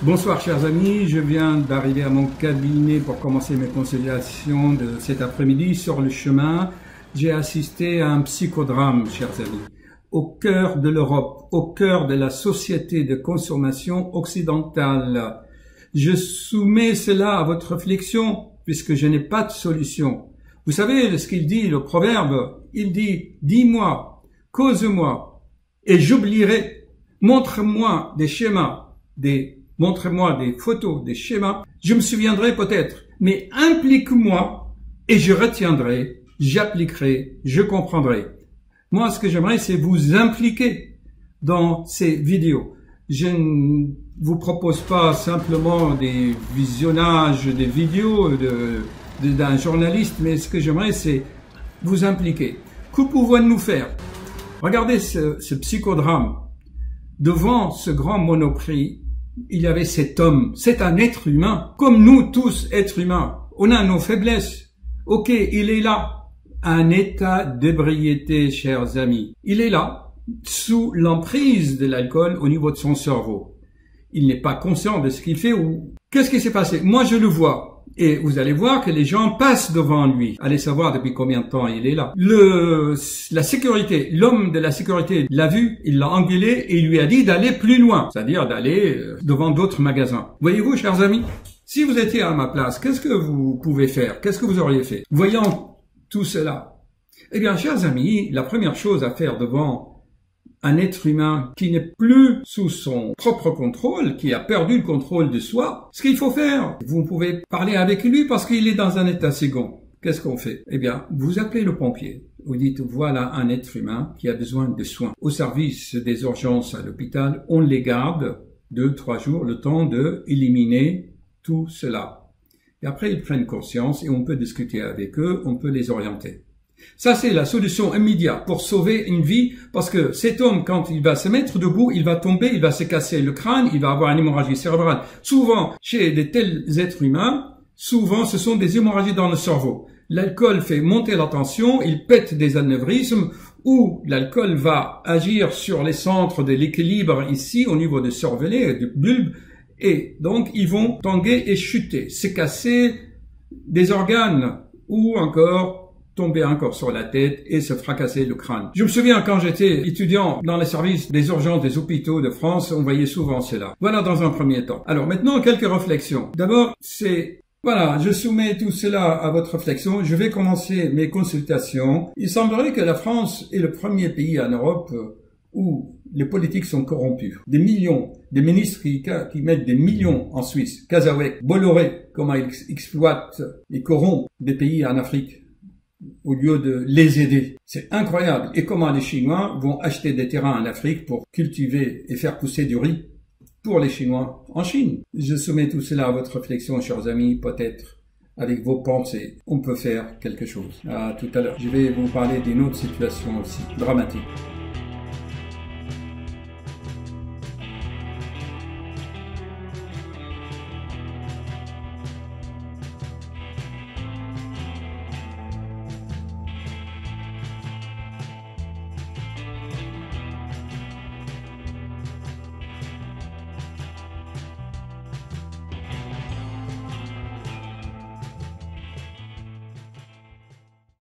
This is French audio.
Bonsoir chers amis, je viens d'arriver à mon cabinet pour commencer mes consultations de cet après-midi. Sur le chemin, j'ai assisté à un psychodrame, chers amis. Au cœur de l'Europe, au cœur de la société de consommation occidentale. Je soumets cela à votre réflexion, puisque je n'ai pas de solution. Vous savez ce qu'il dit, le proverbe? Il dit, dis-moi, cause-moi, et j'oublierai. Montre-moi des schémas, montre-moi des photos, des schémas. Je me souviendrai peut-être, mais implique-moi et je retiendrai, j'appliquerai, je comprendrai. Moi, ce que j'aimerais, c'est vous impliquer dans ces vidéos. Je ne vous propose pas simplement des visionnages des vidéos d'un journaliste, mais ce que j'aimerais, c'est vous impliquer. Que pouvons-nous faire? Regardez ce psychodrame. Devant ce grand monoprix, il y avait cet homme. C'est un être humain, comme nous tous, êtres humains. On a nos faiblesses. Ok, il est là. Un état d'ébriété, chers amis. Il est là, sous l'emprise de l'alcool au niveau de son cerveau. Il n'est pas conscient de ce qu'il fait ou... Qu'est-ce qui s'est passé? Moi, je le vois. Et vous allez voir que les gens passent devant lui. Allez savoir depuis combien de temps il est là. La sécurité, l'homme de la sécurité l'a vu, il l'a engueulé et il lui a dit d'aller plus loin. C'est-à-dire d'aller devant d'autres magasins. Voyez-vous, chers amis, si vous étiez à ma place, qu'est-ce que vous pouvez faire? Qu'est-ce que vous auriez fait? Voyant tout cela. Eh bien, chers amis, la première chose à faire devant un être humain qui n'est plus sous son propre contrôle, qui a perdu le contrôle de soi, ce qu'il faut faire, vous pouvez parler avec lui parce qu'il est dans un état second. Qu'est-ce qu'on fait? Eh bien, vous appelez le pompier. Vous dites, voilà un être humain qui a besoin de soins. Au service des urgences à l'hôpital, on les garde 2-3 jours, le temps de éliminer tout cela. Et après, ils prennent conscience et on peut discuter avec eux, on peut les orienter. Ça, c'est la solution immédiate pour sauver une vie, parce que cet homme, quand il va se mettre debout, il va tomber, il va se casser le crâne, il va avoir une hémorragie cérébrale. Souvent, chez de tels êtres humains, souvent, ce sont des hémorragies dans le cerveau. L'alcool fait monter la tension, il pète des anévrismes, ou l'alcool va agir sur les centres de l'équilibre ici, au niveau du cervelet, du bulbe, et donc, ils vont tanguer et chuter, se casser des organes, ou encore tomber encore sur la tête et se fracasser le crâne. Je me souviens quand j'étais étudiant dans les services des urgences des hôpitaux de France, on voyait souvent cela. Voilà dans un premier temps. Alors maintenant, quelques réflexions. D'abord, voilà, je soumets tout cela à votre réflexion. Je vais commencer mes consultations. Il semblerait que la France est le premier pays en Europe où les politiques sont corrompus. Des millions, des ministres qui mettent des millions en Suisse. Kazawek, Bolloré, comment ils exploitent et corrompent des pays en Afrique au lieu de les aider. C'est incroyable. Et comment les Chinois vont acheter des terrains en Afrique pour cultiver et faire pousser du riz pour les Chinois en Chine. Je soumets tout cela à votre réflexion, chers amis, peut-être avec vos pensées. On peut faire quelque chose. À tout à l'heure. Je vais vous parler d'une autre situation aussi dramatique.